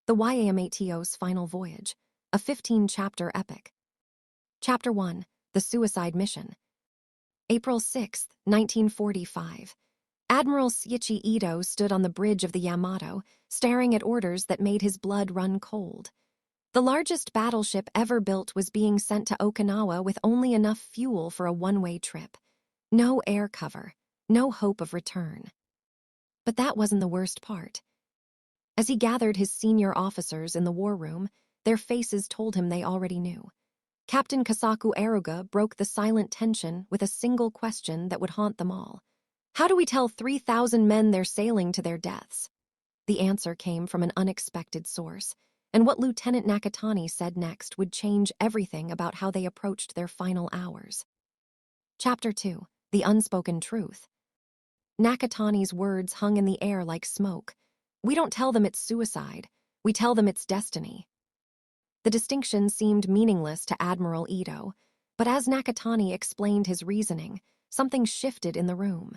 The Yamato's Final Voyage, a 15-chapter epic. Chapter 1, The Suicide Mission. April 6, 1945. Admiral Seiichi Ito stood on the bridge of the Yamato, staring at orders that made his blood run cold. The largest battleship ever built was being sent to Okinawa with only enough fuel for a one-way trip. No air cover, no hope of return. But that wasn't the worst part. As he gathered his senior officers in the war room, their faces told him they already knew. Captain Kasaku Aruga broke the silent tension with a single question that would haunt them all. How do we tell 3,000 men they're sailing to their deaths? The answer came from an unexpected source, and what Lieutenant Nakatani said next would change everything about how they approached their final hours. Chapter 2, The Unspoken Truth. Nakatani's words hung in the air like smoke. We don't tell them it's suicide, we tell them it's destiny. The distinction seemed meaningless to Admiral Ito, but as Nakatani explained his reasoning, something shifted in the room.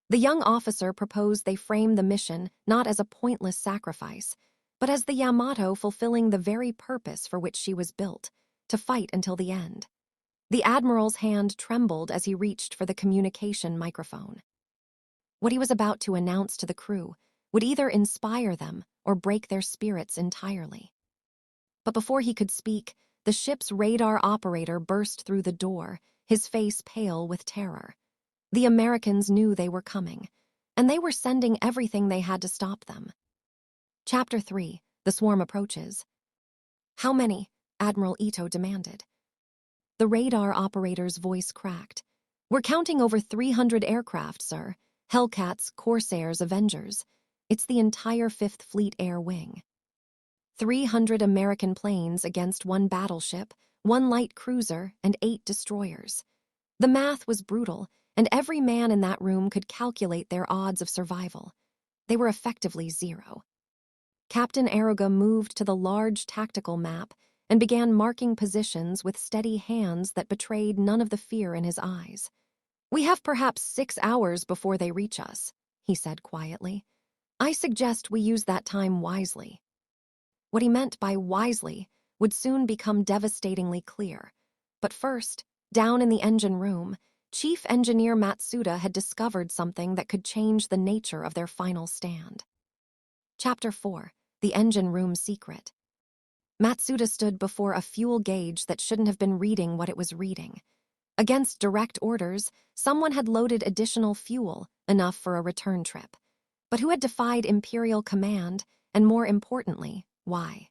The young officer proposed they frame the mission not as a pointless sacrifice, but as the Yamato fulfilling the very purpose for which she was built, to fight until the end. The Admiral's hand trembled as he reached for the communication microphone. What he was about to announce to the crew would either inspire them or break their spirits entirely. But before he could speak, the ship's radar operator burst through the door, his face pale with terror. The Americans knew they were coming, and they were sending everything they had to stop them. Chapter 3, The Swarm Approaches. How many? Admiral Ito demanded. The radar operator's voice cracked. We're counting over 300 aircraft, sir. Hellcats, Corsairs, Avengers. It's the entire 5th Fleet Air Wing. 300 American planes against 1 battleship, 1 light cruiser, and 8 destroyers. The math was brutal, and every man in that room could calculate their odds of survival. They were effectively 0. Captain Aruga moved to the large tactical map and began marking positions with steady hands that betrayed none of the fear in his eyes. We have perhaps 6 hours before they reach us, he said quietly. I suggest we use that time wisely. What he meant by wisely would soon become devastatingly clear. But first, down in the engine room, Chief Engineer Matsuda had discovered something that could change the nature of their final stand. Chapter 4, The Engine Room Secret. Matsuda stood before a fuel gauge that shouldn't have been reading what it was reading. Against direct orders, someone had loaded additional fuel, enough for a return trip. But who had defied Imperial command, and more importantly, why?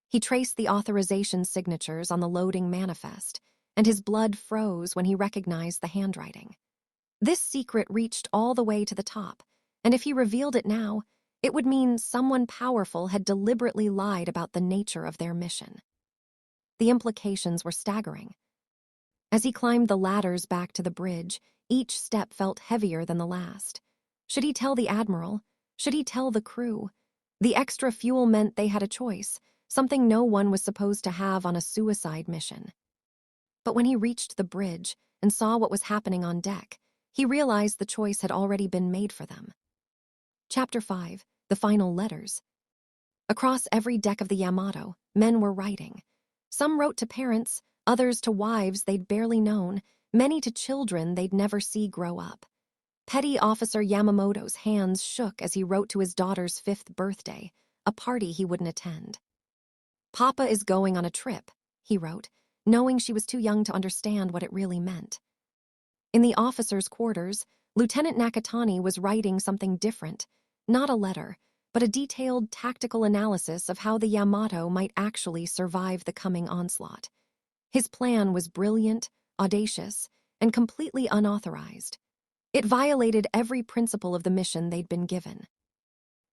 He traced the authorization signatures on the loading manifest, and his blood froze when he recognized the handwriting. This secret reached all the way to the top, and if he revealed it now, it would mean someone powerful had deliberately lied about the nature of their mission. The implications were staggering. As he climbed the ladders back to the bridge, each step felt heavier than the last. Should he tell the Admiral? Should he tell the crew? The extra fuel meant they had a choice, something no one was supposed to have on a suicide mission. But when he reached the bridge and saw what was happening on deck, he realized the choice had already been made for them. Chapter 5, The Final Letters. Across every deck of the Yamato, men were writing. Some wrote to parents, others to wives they'd barely known, many to children they'd never see grow up. Petty Officer Yamamoto's hands shook as he wrote to his daughter's 5th birthday, a party he wouldn't attend. Papa is going on a trip, he wrote, knowing she was too young to understand what it really meant. In the officers' quarters, Lieutenant Nakatani was writing something different, not a letter, but a detailed tactical analysis of how the Yamato might actually survive the coming onslaught. His plan was brilliant, audacious, and completely unauthorized. It violated every principle of the mission they'd been given.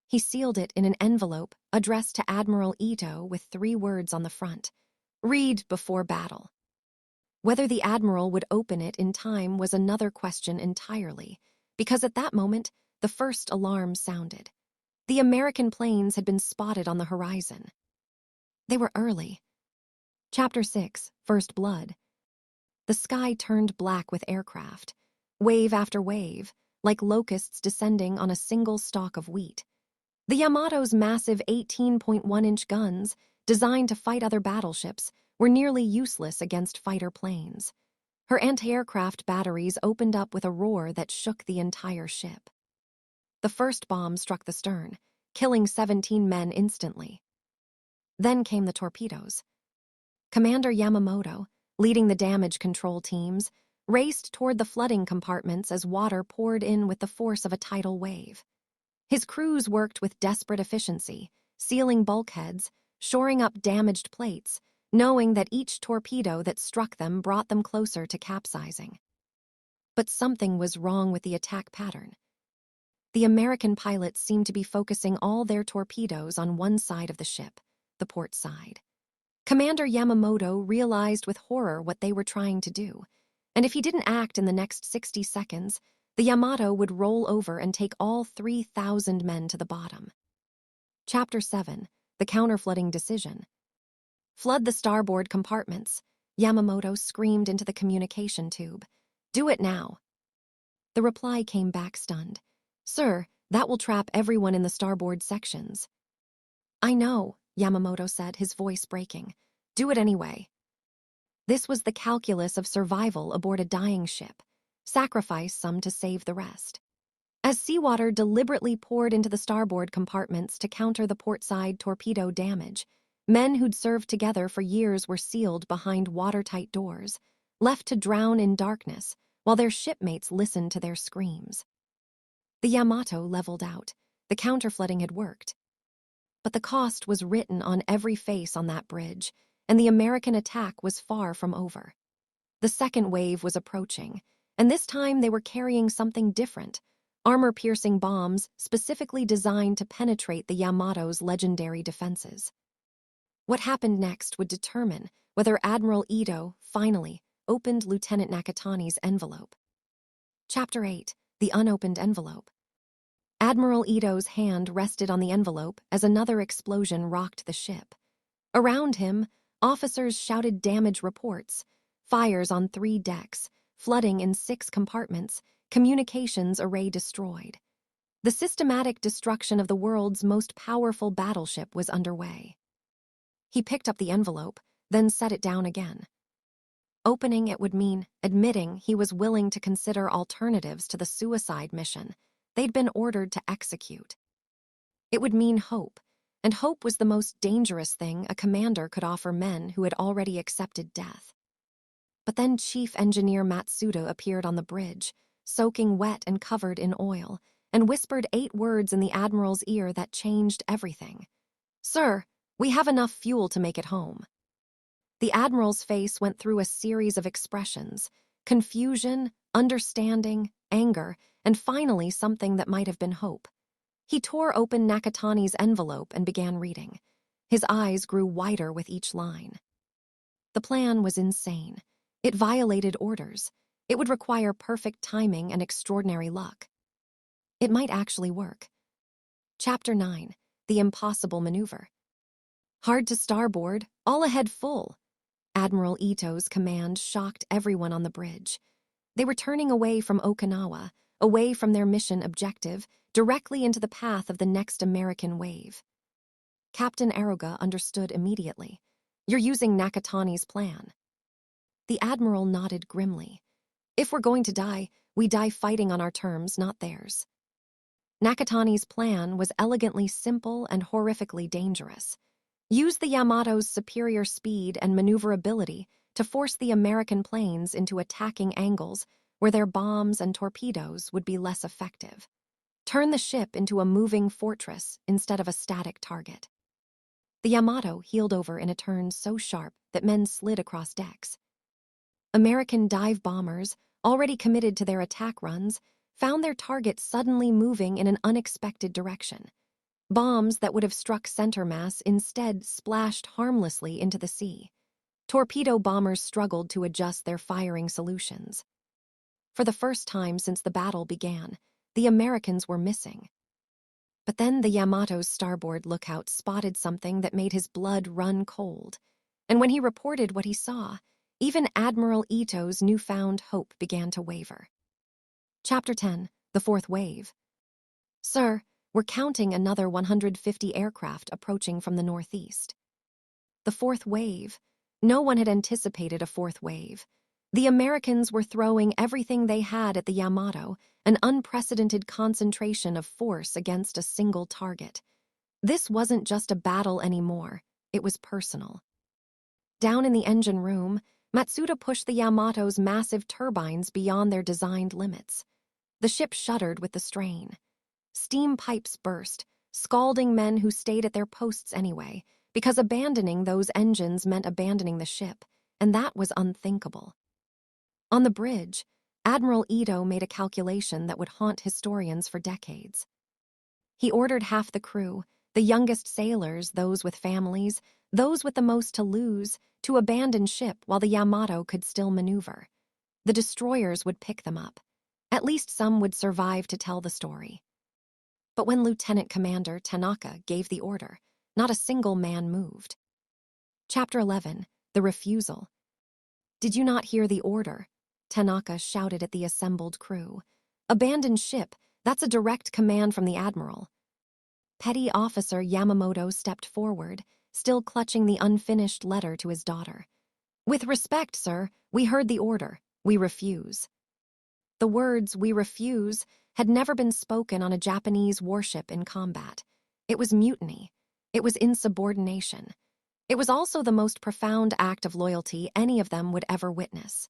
He sealed it in an envelope addressed to Admiral Ito with 3 words on the front: "Read before battle." Whether the Admiral would open it in time was another question entirely, because at that moment, the first alarm sounded. The American planes had been spotted on the horizon. They were early. Chapter 6, First Blood. The sky turned black with aircraft, wave after wave, like locusts descending on a single stalk of wheat. The Yamato's massive 18.1-inch guns, designed to fight other battleships, were nearly useless against fighter planes. Her anti-aircraft batteries opened up with a roar that shook the entire ship. The first bomb struck the stern, killing 17 men instantly. Then came the torpedoes. Commander Yamamoto, leading the damage control teams, raced toward the flooding compartments as water poured in with the force of a tidal wave. His crews worked with desperate efficiency, sealing bulkheads, shoring up damaged plates, knowing that each torpedo that struck them brought them closer to capsizing. But something was wrong with the attack pattern. The American pilots seemed to be focusing all their torpedoes on one side of the ship, the port side. Commander Yamamoto realized with horror what they were trying to do, and if he didn't act in the next 60 seconds, the Yamato would roll over and take all 3,000 men to the bottom. Chapter 7. The Counterflooding Decision. Flood the starboard compartments, Yamamoto screamed into the communication tube. Do it now. The reply came back stunned. Sir, that will trap everyone in the starboard sections. I know, Yamamoto said, his voice breaking. Do it anyway. This was the calculus of survival aboard a dying ship. Sacrifice some to save the rest. As seawater deliberately poured into the starboard compartments to counter the portside torpedo damage, men who'd served together for years were sealed behind watertight doors, left to drown in darkness while their shipmates listened to their screams. The Yamato leveled out. The counterflooding had worked. But the cost was written on every face on that bridge, and the American attack was far from over. The second wave was approaching, and this time they were carrying something different, armor-piercing bombs specifically designed to penetrate the Yamato's legendary defenses. What happened next would determine whether Admiral Ito, finally, opened Lieutenant Nakatani's envelope. Chapter 8. The Unopened Envelope. Admiral Ito's hand rested on the envelope as another explosion rocked the ship. Around him, officers shouted damage reports, fires on 3 decks, flooding in 6 compartments, communications array destroyed. The systematic destruction of the world's most powerful battleship was underway. He picked up the envelope, then set it down again. Opening it would mean admitting he was willing to consider alternatives to the suicide mission they'd been ordered to execute. It would mean hope, and hope was the most dangerous thing a commander could offer men who had already accepted death. But then Chief Engineer Matsuda appeared on the bridge, soaking wet and covered in oil, and whispered 8 words in the Admiral's ear that changed everything. Sir, we have enough fuel to make it home. The Admiral's face went through a series of expressions: confusion, understanding, anger, and finally something that might have been hope. He tore open Nakatani's envelope and began reading. His eyes grew wider with each line. The plan was insane. It violated orders. It would require perfect timing and extraordinary luck. It might actually work. Chapter 9. The Impossible Maneuver. Hard to starboard, all ahead full. Admiral Ito's command shocked everyone on the bridge. They were turning away from Okinawa, away from their mission objective, directly into the path of the next American wave. Captain Aruga understood immediately. You're using Nakatani's plan. The Admiral nodded grimly. If we're going to die, we die fighting on our terms, not theirs. Nakatani's plan was elegantly simple and horrifically dangerous. Use the Yamato's superior speed and maneuverability to force the American planes into attacking angles where their bombs and torpedoes would be less effective. Turn the ship into a moving fortress instead of a static target. The Yamato heeled over in a turn so sharp that men slid across decks. American dive bombers, already committed to their attack runs, found their target suddenly moving in an unexpected direction. Bombs that would have struck center mass instead splashed harmlessly into the sea. Torpedo bombers struggled to adjust their firing solutions. For the first time since the battle began, the Americans were missing. But then the Yamato's starboard lookout spotted something that made his blood run cold. And when he reported what he saw, even Admiral Ito's newfound hope began to waver. Chapter 10. The Fourth Wave. Sir, were counting another 150 aircraft approaching from the northeast. The fourth wave. No one had anticipated a fourth wave. The Americans were throwing everything they had at the Yamato, an unprecedented concentration of force against a single target. This wasn't just a battle anymore, it was personal. Down in the engine room, Matsuda pushed the Yamato's massive turbines beyond their designed limits. The ship shuddered with the strain. Steam pipes burst, scalding men who stayed at their posts anyway, because abandoning those engines meant abandoning the ship, and that was unthinkable. On the bridge, Admiral Ito made a calculation that would haunt historians for decades. He ordered half the crew, the youngest sailors, those with families, those with the most to lose, to abandon ship while the Yamato could still maneuver. The destroyers would pick them up. At least some would survive to tell the story. But when Lieutenant Commander Tanaka gave the order, not a single man moved. Chapter 11, The Refusal. "Did you not hear the order?" Tanaka shouted at the assembled crew. "Abandon ship, that's a direct command from the Admiral." Petty Officer Yamamoto stepped forward, still clutching the unfinished letter to his daughter. "With respect, sir, we heard the order. We refuse." The words, "we refuse," had never been spoken on a Japanese warship in combat. It was mutiny. It was insubordination. It was also the most profound act of loyalty any of them would ever witness.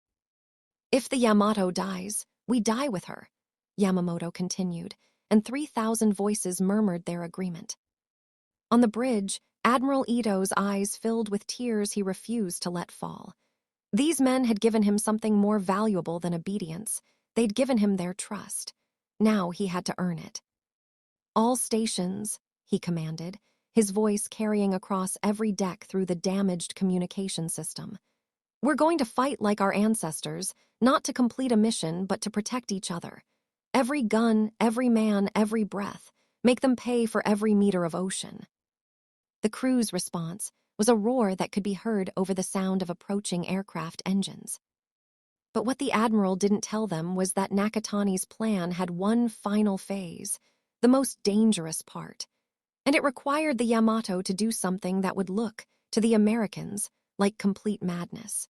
"If the Yamato dies, we die with her," Yamamoto continued, and 3,000 voices murmured their agreement. On the bridge, Admiral Ito's eyes filled with tears he refused to let fall. These men had given him something more valuable than obedience. They'd given him their trust. Now he had to earn it. "All stations," he commanded, his voice carrying across every deck through the damaged communication system. "We're going to fight like our ancestors, not to complete a mission, but to protect each other. Every gun, every man, every breath. Make them pay for every meter of ocean." The crew's response was a roar that could be heard over the sound of approaching aircraft engines. But what the Admiral didn't tell them was that Nakatani's plan had one final phase, the most dangerous part. And it required the Yamato to do something that would look, to the Americans, like complete madness.